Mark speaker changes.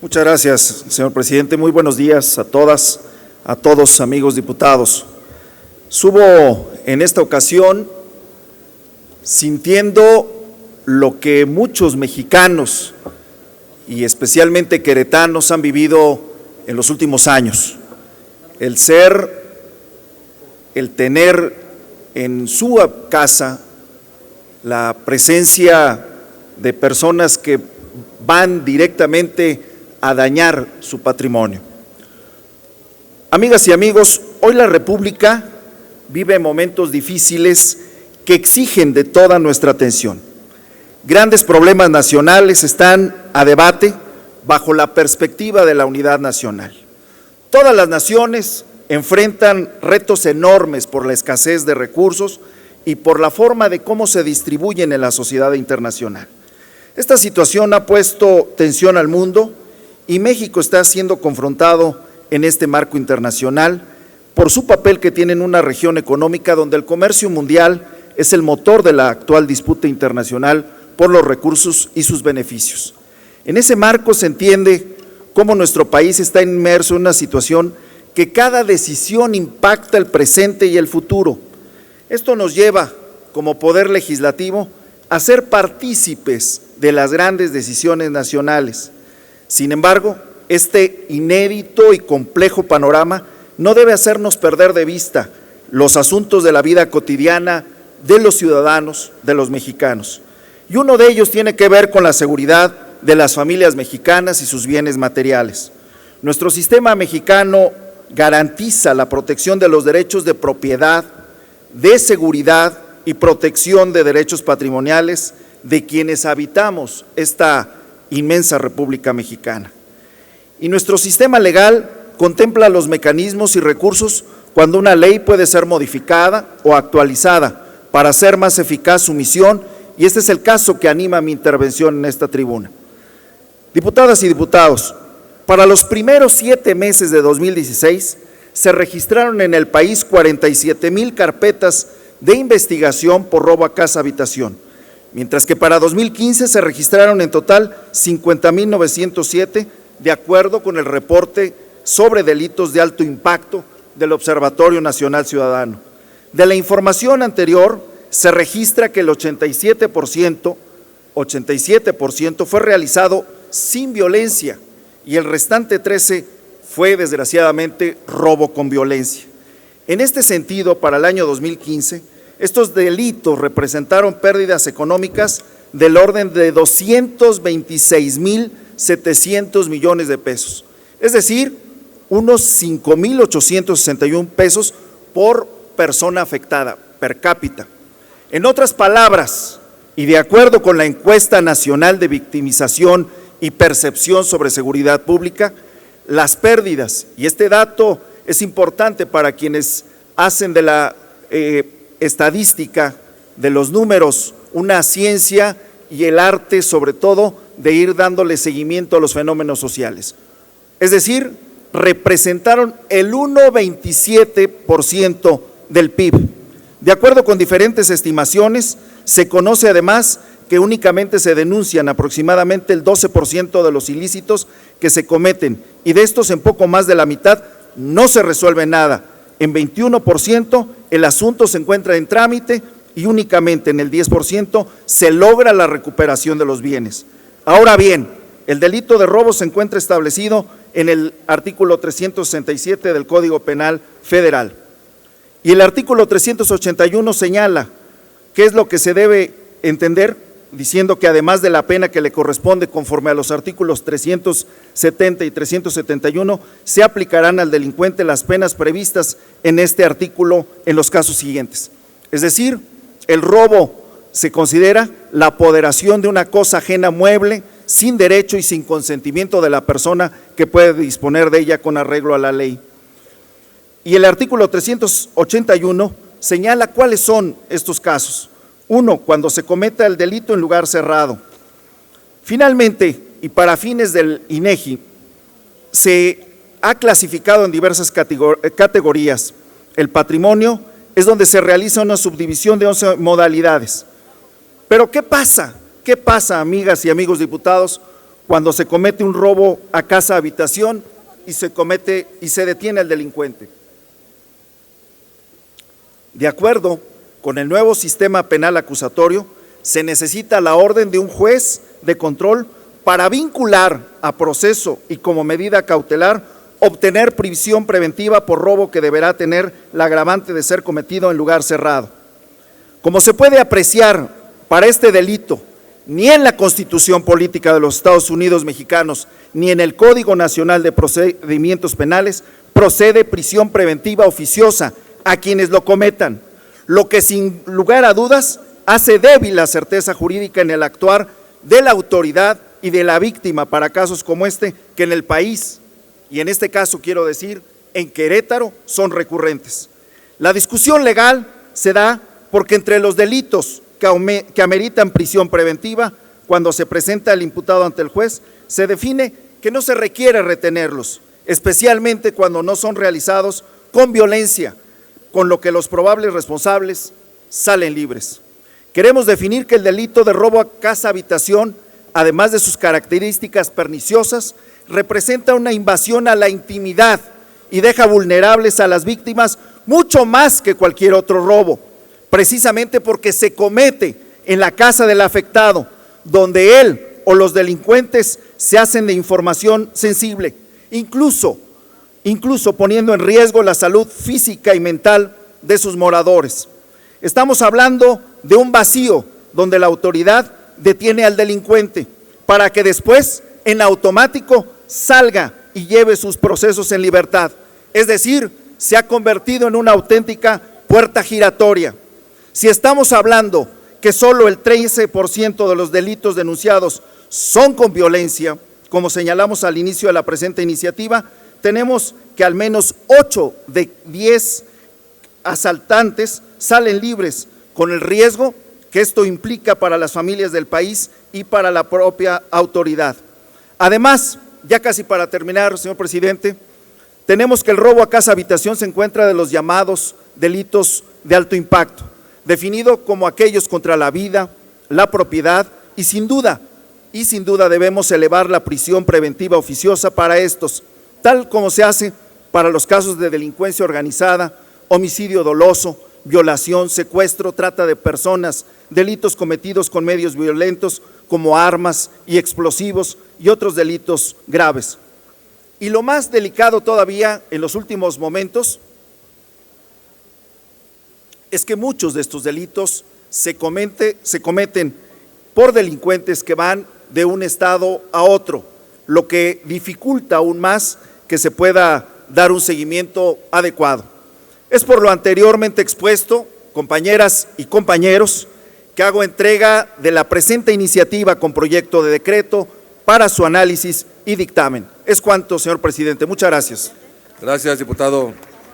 Speaker 1: Muchas gracias, señor presidente. Muy buenos días a todas, a todos, amigos diputados. Subo en esta ocasión sintiendo lo que muchos mexicanos y especialmente queretanos han vivido en los últimos años. El tener en su casa la presencia de personas que van directamente a dañar su patrimonio. Amigas y amigos, hoy la República vive momentos difíciles que exigen de toda nuestra atención. Grandes problemas nacionales están a debate bajo la perspectiva de la unidad nacional. Todas las naciones enfrentan retos enormes por la escasez de recursos y por la forma de cómo se distribuyen en la sociedad internacional. Esta situación ha puesto tensión al mundo y México está siendo confrontado en este marco internacional por su papel que tiene en una región económica donde el comercio mundial es el motor de la actual disputa internacional por los recursos y sus beneficios. En ese marco se entiende cómo nuestro país está inmerso en una situación que cada decisión impacta el presente y el futuro. Esto nos lleva, como poder legislativo, a ser partícipes de las grandes decisiones nacionales. Sin embargo, este inédito y complejo panorama no debe hacernos perder de vista los asuntos de la vida cotidiana de los ciudadanos, de los mexicanos. Y uno de ellos tiene que ver con la seguridad de las familias mexicanas y sus bienes materiales. Nuestro sistema mexicano garantiza la protección de los derechos de propiedad, de seguridad y protección de derechos patrimoniales de quienes habitamos esta inmensa República Mexicana. Y nuestro sistema legal contempla los mecanismos y recursos cuando una ley puede ser modificada o actualizada para hacer más eficaz su misión, y este es el caso que anima mi intervención en esta tribuna. Diputadas y diputados, para los primeros 7 meses de 2016 se registraron en el país 47,000 carpetas de investigación por robo a casa habitación, mientras que para 2015 se registraron en total 50,907, de acuerdo con el reporte sobre delitos de alto impacto del Observatorio Nacional Ciudadano. De la información anterior se registra que el 87% fue realizado sin violencia y el restante 13% fue desgraciadamente robo con violencia. En este sentido, para el año 2015, estos delitos representaron pérdidas económicas del orden de 226,700 millones de pesos, es decir, unos 5,861 pesos por persona afectada, per cápita. En otras palabras, y de acuerdo con la Encuesta Nacional de Victimización y Percepción sobre Seguridad Pública, las pérdidas, y este dato es importante para quienes hacen de la estadística, de los números, una ciencia y el arte sobre todo de ir dándole seguimiento a los fenómenos sociales. Es decir, representaron el 1,27% del PIB. De acuerdo con diferentes estimaciones, se conoce además que únicamente se denuncian aproximadamente el 12% de los ilícitos que se cometen, y de estos en poco más de la mitad no se resuelve nada. En 21% el asunto se encuentra en trámite y únicamente en el 10% se logra la recuperación de los bienes. Ahora bien, el delito de robo se encuentra establecido en el artículo 367 del Código Penal Federal. Y el artículo 381 señala qué es lo que se debe entender, diciendo que además de la pena que le corresponde conforme a los artículos 370 y 371, se aplicarán al delincuente las penas previstas en este artículo en los casos siguientes. Es decir, el robo se considera la apoderación de una cosa ajena mueble, sin derecho y sin consentimiento de la persona que puede disponer de ella con arreglo a la ley. Y el artículo 381 señala cuáles son estos casos. 1, cuando se cometa el delito en lugar cerrado. Finalmente, y para fines del INEGI, se ha clasificado en diversas categorías. El patrimonio es donde se realiza una subdivisión de 11 modalidades. Pero ¿qué pasa? ¿Qué pasa, amigas y amigos diputados, cuando se comete un robo a casa habitación y se detiene al delincuente. De acuerdo con el nuevo sistema penal acusatorio, se necesita la orden de un juez de control para vincular a proceso y como medida cautelar obtener prisión preventiva por robo que deberá tener la agravante de ser cometido en lugar cerrado. Como se puede apreciar, para este delito, ni en la Constitución Política de los Estados Unidos Mexicanos, ni en el Código Nacional de Procedimientos Penales, procede prisión preventiva oficiosa a quienes lo cometan, lo que sin lugar a dudas hace débil la certeza jurídica en el actuar de la autoridad y de la víctima para casos como este, que en el país, y en este caso quiero decir, en Querétaro, son recurrentes. La discusión legal se da porque entre los delitos que ameritan prisión preventiva, cuando se presenta el imputado ante el juez, se define que no se requiere retenerlos, especialmente cuando no son realizados con violencia, con lo que los probables responsables salen libres. Queremos definir que el delito de robo a casa-habitación, además de sus características perniciosas, representa una invasión a la intimidad y deja vulnerables a las víctimas mucho más que cualquier otro robo, precisamente porque se comete en la casa del afectado, donde él o los delincuentes se hacen de información sensible, incluso poniendo en riesgo la salud física y mental de sus moradores. Estamos hablando de un vacío donde la autoridad detiene al delincuente para que después, en automático, salga y lleve sus procesos en libertad. Es decir, se ha convertido en una auténtica puerta giratoria. Si estamos hablando que solo el 13% de los delitos denunciados son con violencia, como señalamos al inicio de la presente iniciativa, tenemos que al menos 8 de 10 asaltantes salen libres, con el riesgo que esto implica para las familias del país y para la propia autoridad. Además, ya casi para terminar, señor presidente, tenemos que el robo a casa-habitación se encuentra de los llamados delitos de alto impacto, definido como aquellos contra la vida, la propiedad y sin duda debemos elevar la prisión preventiva oficiosa para estos, tal como se hace para los casos de delincuencia organizada, homicidio doloso, violación, secuestro, trata de personas, delitos cometidos con medios violentos como armas y explosivos y otros delitos graves. Y lo más delicado todavía en los últimos momentos es que muchos de estos delitos se cometen por delincuentes que van de un estado a otro, lo que dificulta aún más que se pueda dar un seguimiento adecuado. Es por lo anteriormente expuesto, compañeras y compañeros, que hago entrega de la presente iniciativa con proyecto de decreto para su análisis y dictamen. Es cuanto, señor presidente. Muchas gracias.
Speaker 2: Gracias, diputado.